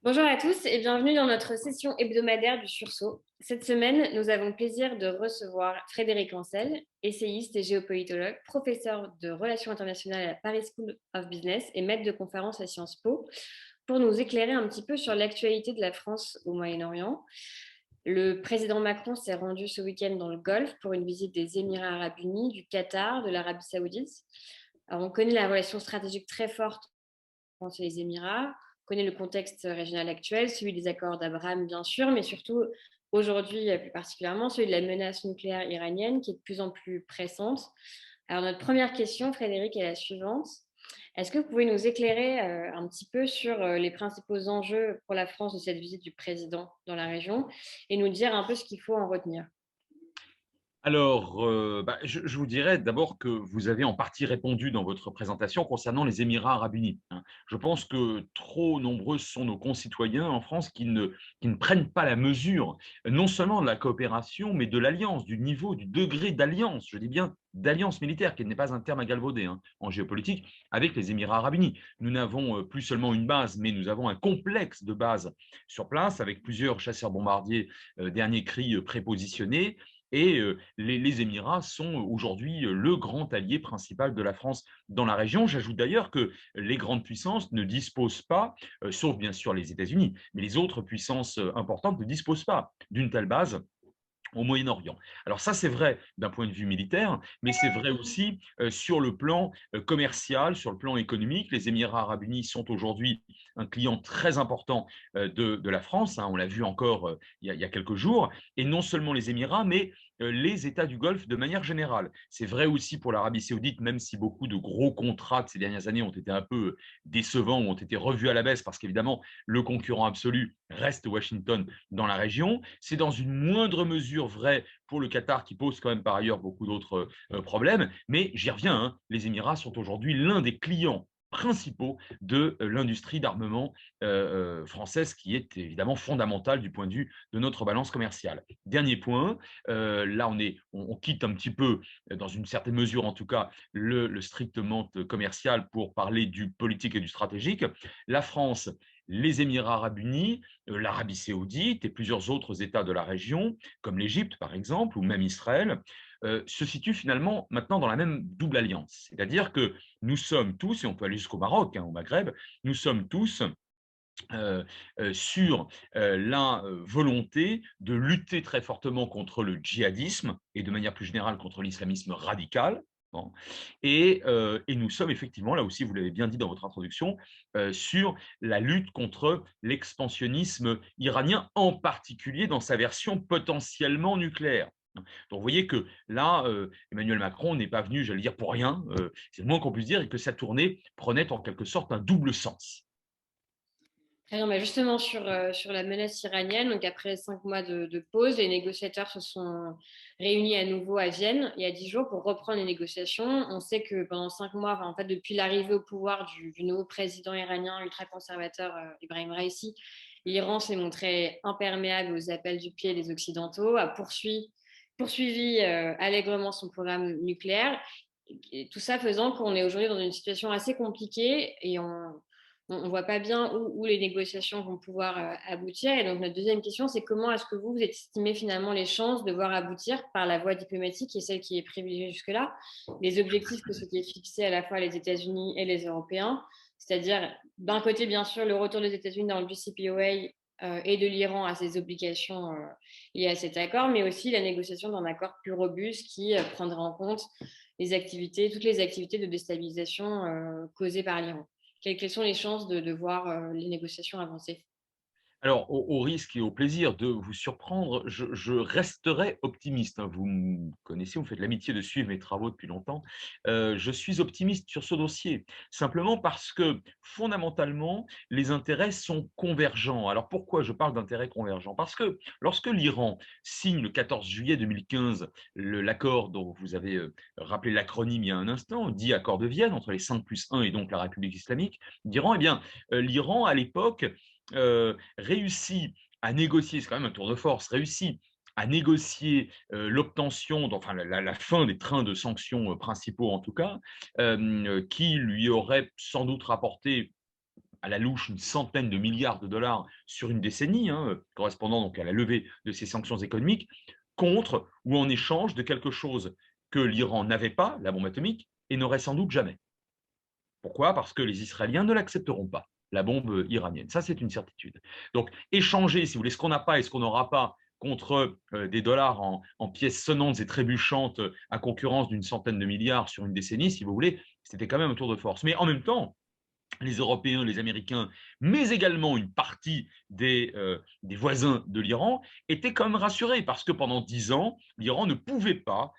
Bonjour à tous et bienvenue dans notre session hebdomadaire du Sursaut. Cette semaine, nous avons le plaisir de recevoir Frédéric Ancel, essayiste et géopolitologue, professeur de relations internationales à la Paris School of Business et maître de conférences à Sciences Po, pour nous éclairer un petit peu sur l'actualité de la France au Moyen-Orient. Le président Macron s'est rendu ce week-end dans le Golfe pour une visite des Émirats arabes unis, du Qatar, de l'Arabie saoudite. Alors, on connaît la relation stratégique très forte entre les Émirats, connaît le contexte régional actuel, celui des accords d'Abraham, bien sûr, mais surtout aujourd'hui, plus particulièrement, celui de la menace nucléaire iranienne qui est de plus en plus pressante. Alors, notre première question, Frédéric, est la suivante. Est-ce que vous pouvez nous éclairer un petit peu sur les principaux enjeux pour la France de cette visite du président dans la région et nous dire un peu ce qu'il faut en retenir? Alors, je vous dirais d'abord que vous avez en partie répondu dans votre présentation concernant les Émirats arabes unis, hein. Je pense que trop nombreux sont nos concitoyens en France qui ne prennent pas la mesure, non seulement de la coopération, mais de l'alliance, du niveau, du degré d'alliance, je dis bien d'alliance militaire, qui n'est pas un terme à galvauder, hein, en géopolitique, avec les Émirats arabes unis. Nous n'avons plus seulement une base, mais nous avons un complexe de bases sur place, avec plusieurs chasseurs bombardiers dernier cri prépositionnés, et les Émirats sont aujourd'hui le grand allié principal de la France dans la région. J'ajoute d'ailleurs que les grandes puissances ne disposent pas, sauf bien sûr les États-Unis, mais les autres puissances importantes ne disposent pas d'une telle base au Moyen-Orient. Alors ça, c'est vrai d'un point de vue militaire, mais c'est vrai aussi sur le plan commercial, sur le plan économique. Les Émirats arabes unis sont aujourd'hui un client très important de la France, hein, on l'a vu encore il y a quelques jours, et non seulement les Émirats, mais les États du Golfe de manière générale. C'est vrai aussi pour l'Arabie saoudite, même si beaucoup de gros contrats de ces dernières années ont été un peu décevants ou ont été revus à la baisse, parce qu'évidemment, le concurrent absolu reste Washington dans la région. C'est dans une moindre mesure vrai pour le Qatar, qui pose quand même par ailleurs beaucoup d'autres problèmes. Mais j'y reviens, hein, les Émirats sont aujourd'hui l'un des clients principaux de l'industrie d'armement française, qui est évidemment fondamentale du point de vue de notre balance commerciale. Dernier point, là on quitte un petit peu, dans une certaine mesure en tout cas, le strictement commercial pour parler du politique et du stratégique. La France, les Émirats arabes unis, l'Arabie saoudite et plusieurs autres États de la région, comme l'Égypte par exemple, ou même Israël, se situent finalement maintenant dans la même double alliance. C'est-à-dire que nous sommes tous, et on peut aller jusqu'au Maroc, hein, au Maghreb, nous sommes tous sur la volonté de lutter très fortement contre le djihadisme et de manière plus générale contre l'islamisme radical. Bon. Et nous sommes effectivement, là aussi vous l'avez bien dit dans votre introduction, sur la lutte contre l'expansionnisme iranien, en particulier dans sa version potentiellement nucléaire. Donc vous voyez que là, Emmanuel Macron n'est pas venu, j'allais dire, pour rien, c'est le moins qu'on puisse dire, et que sa tournée prenait en quelque sorte un double sens. Très bien, bah, justement sur la menace iranienne, donc après 5 mois de pause, les négociateurs se sont réunis à nouveau à Vienne il y a 10 jours pour reprendre les négociations. On sait que pendant 5 mois, enfin, en fait depuis l'arrivée au pouvoir du nouveau président iranien ultra-conservateur Ibrahim Raisi, l'Iran s'est montré imperméable aux appels du pied des Occidentaux, a poursuivi allègrement son programme nucléaire. Et tout ça faisant qu'on est aujourd'hui dans une situation assez compliquée et on ne voit pas bien où les négociations vont pouvoir aboutir. Et donc, notre deuxième question, c'est comment est-ce que vous estimez finalement les chances de voir aboutir par la voie diplomatique et celle qui est privilégiée jusque-là, les objectifs que s'étaient fixés à la fois les États-Unis et les Européens, c'est-à-dire d'un côté, bien sûr, le retour des États-Unis dans le JCPOA et de l'Iran à ses obligations liées à cet accord, mais aussi la négociation d'un accord plus robuste qui prendrait en compte toutes les activités de déstabilisation causées par l'Iran. Quelles sont les chances de voir les négociations avancer? Alors, au risque et au plaisir de vous surprendre, je resterai optimiste, hein. Vous me connaissez, vous me faites l'amitié de suivre mes travaux depuis longtemps. Je suis optimiste sur ce dossier, simplement parce que, fondamentalement, les intérêts sont convergents. Alors, pourquoi je parle d'intérêts convergents? Parce que lorsque l'Iran signe le 14 juillet 2015 l'accord dont vous avez rappelé l'acronyme il y a un instant, dit accord de Vienne, entre les 5+1 et donc la République islamique d'Iran, eh bien, l'Iran, à l'époque, réussit à négocier, c'est quand même un tour de force, réussit à négocier l'obtention, enfin la fin des trains de sanctions principaux en tout cas, qui lui aurait sans doute rapporté à la louche une centaine de milliards de dollars sur une décennie, correspondant donc à la levée de ces sanctions économiques, contre ou en échange de quelque chose que l'Iran n'avait pas, la bombe atomique, et n'aurait sans doute jamais. Pourquoi? Parce que les Israéliens ne l'accepteront pas, la bombe iranienne. Ça, c'est une certitude. Donc, échanger, si vous voulez, ce qu'on n'a pas et ce qu'on n'aura pas contre des dollars en pièces sonnantes et trébuchantes à concurrence d'une centaine de milliards sur une décennie, si vous voulez, c'était quand même un tour de force. Mais en même temps, les Européens, les Américains, mais également une partie des voisins de l'Iran, étaient quand même rassurés parce que pendant 10 ans, l'Iran ne pouvait pas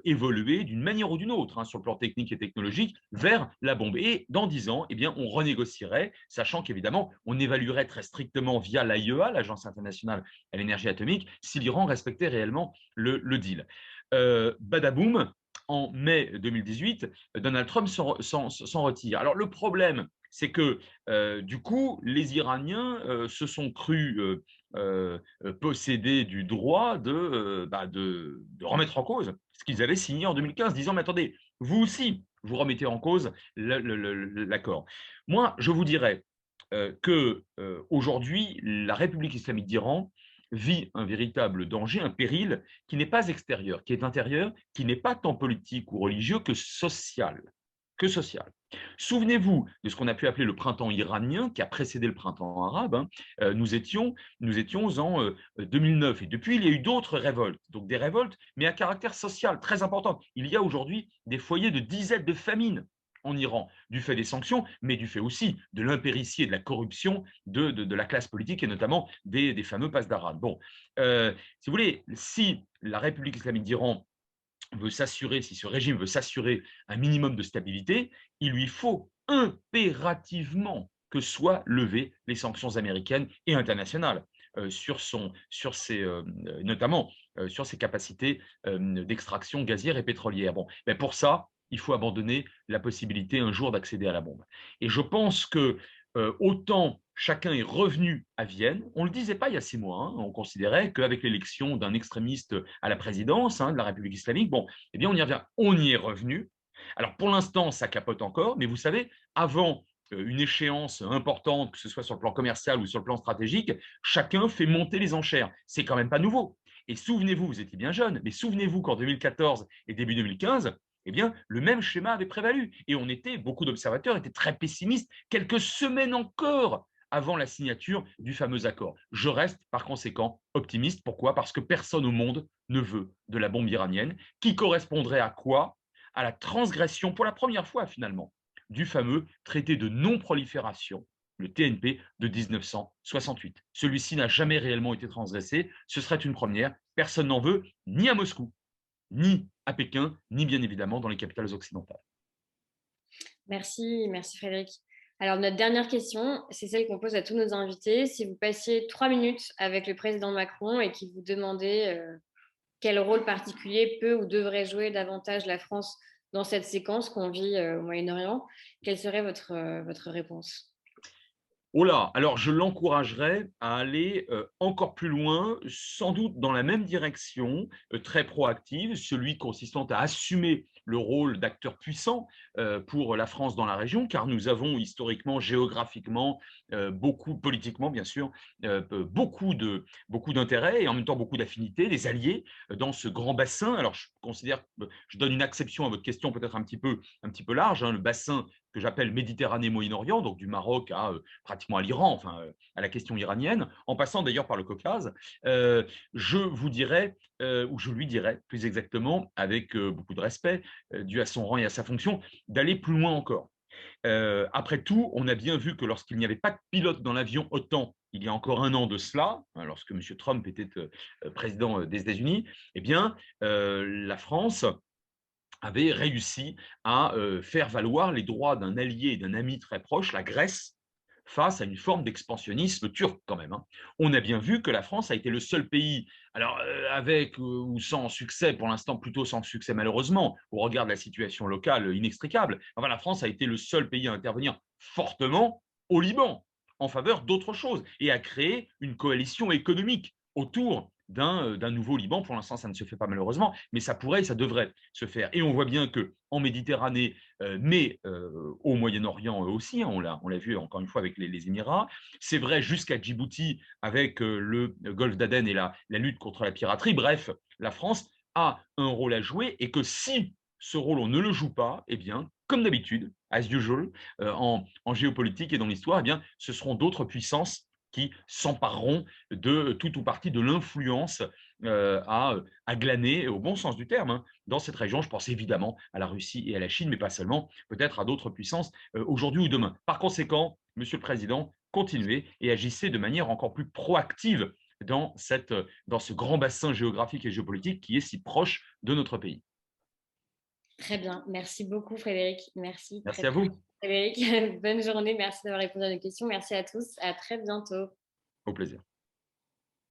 évoluer d'une manière ou d'une autre sur le plan technique et technologique vers la bombe. Et dans 10 ans, eh bien, on renégocierait, sachant qu'évidemment, on évaluerait très strictement via l'AIEA, l'Agence internationale à l'énergie atomique, si l'Iran respectait réellement le deal. Badaboum, en mai 2018, Donald Trump s'en retire. Alors le problème, c'est que du coup, les Iraniens se sont crus possédés du droit de remettre en cause ce qu'ils avaient signé en 2015, disant, mais attendez, vous aussi, vous remettez en cause l'accord. Moi, je vous dirais que aujourd'hui, la République islamique d'Iran vit un véritable danger, un péril qui n'est pas extérieur, qui est intérieur, qui n'est pas tant politique ou religieux que social. Que social. Souvenez-vous de ce qu'on a pu appeler le printemps iranien qui a précédé le printemps arabe. Nous étions en 2009 et depuis il y a eu d'autres révoltes, donc des révoltes mais à caractère social très important. Il y a aujourd'hui des foyers de dizaines de famines en Iran, du fait des sanctions, mais du fait aussi de l'impéritie et de la corruption de la classe politique et notamment des fameux pasdaran. Bon, si vous voulez, si la République islamique d'Iran veut s'assurer, si ce régime veut s'assurer un minimum de stabilité, il lui faut impérativement que soient levées les sanctions américaines et internationales notamment sur ses capacités d'extraction gazière et pétrolière. Bon, mais pour ça, il faut abandonner la possibilité un jour d'accéder à la bombe. Et je pense que autant chacun est revenu à Vienne, on ne le disait pas il y a 6 mois, on considérait qu'avec l'élection d'un extrémiste à la présidence de la République islamique, bon, eh bien on y revient, on y est revenu. Alors pour l'instant, ça capote encore, mais vous savez, avant une échéance importante, que ce soit sur le plan commercial ou sur le plan stratégique, chacun fait monter les enchères. C'est quand même pas nouveau. Et souvenez-vous, vous étiez bien jeune, mais souvenez-vous qu'en 2014 et début 2015, eh bien, le même schéma avait prévalu. Et beaucoup d'observateurs étaient très pessimistes quelques semaines encore avant la signature du fameux accord. Je reste par conséquent optimiste. Pourquoi? Parce que personne au monde ne veut de la bombe iranienne, qui correspondrait à quoi? À la transgression, pour la première fois finalement, du fameux traité de non-prolifération, le TNP de 1968. Celui-ci n'a jamais réellement été transgressé. Ce serait une première. Personne n'en veut, ni à Moscou, ni à Pékin, ni bien évidemment dans les capitales occidentales. Merci, merci Frédéric. Alors, notre dernière question, c'est celle qu'on pose à tous nos invités. Si vous passiez 3 minutes avec le président Macron et qu'il vous demandait quel rôle particulier peut ou devrait jouer davantage la France dans cette séquence qu'on vit au Moyen-Orient, quelle serait votre réponse? Oh là, alors je l'encouragerais à aller encore plus loin, sans doute dans la même direction, très proactive, celui consistant à assumer le rôle d'acteur puissant pour la France dans la région, car nous avons historiquement, géographiquement, beaucoup, politiquement bien sûr, beaucoup d'intérêts et en même temps beaucoup d'affinités, des alliés dans ce grand bassin. Alors je considère, je donne une acception à votre question peut-être un petit peu large, le bassin que j'appelle Méditerranée-Moyen-Orient, donc du Maroc à pratiquement à l'Iran, enfin à la question iranienne, en passant d'ailleurs par le Caucase, je vous dirais, ou je lui dirais plus exactement, avec beaucoup de respect, dû à son rang et à sa fonction, d'aller plus loin encore. Après tout, on a bien vu que lorsqu'il n'y avait pas de pilote dans l'avion OTAN, il y a encore un an de cela, lorsque M. Trump était président des États-Unis, eh bien, la France avait réussi à faire valoir les droits d'un allié et d'un ami très proche, la Grèce, face à une forme d'expansionnisme turc quand même. On a bien vu que la France a été le seul pays, alors avec ou sans succès, pour l'instant plutôt sans succès malheureusement, au regard de la situation locale inextricable, enfin la France a été le seul pays à intervenir fortement au Liban en faveur d'autre chose et à créer une coalition économique autour d'un nouveau Liban. Pour l'instant, ça ne se fait pas malheureusement, mais ça pourrait et ça devrait se faire. Et on voit bien qu'en Méditerranée, mais au Moyen-Orient aussi, hein, on l'a vu encore une fois avec les Émirats, c'est vrai jusqu'à Djibouti avec le golfe d'Aden et la lutte contre la piraterie. Bref, la France a un rôle à jouer et que si ce rôle, on ne le joue pas, eh bien, comme d'habitude, as usual, en géopolitique et dans l'histoire, eh bien, ce seront d'autres puissances qui s'empareront de tout ou partie de l'influence à glaner, au bon sens du terme, hein, dans cette région. Je pense évidemment à la Russie et à la Chine, mais pas seulement, peut-être à d'autres puissances aujourd'hui ou demain. Par conséquent, Monsieur le Président, continuez et agissez de manière encore plus proactive dans ce grand bassin géographique et géopolitique qui est si proche de notre pays. Très bien. Merci beaucoup, Frédéric. Merci. Très, Merci à très vous. bien, Frédéric. Bonne journée. Merci d'avoir répondu à nos questions. Merci à tous. À très bientôt. Au plaisir.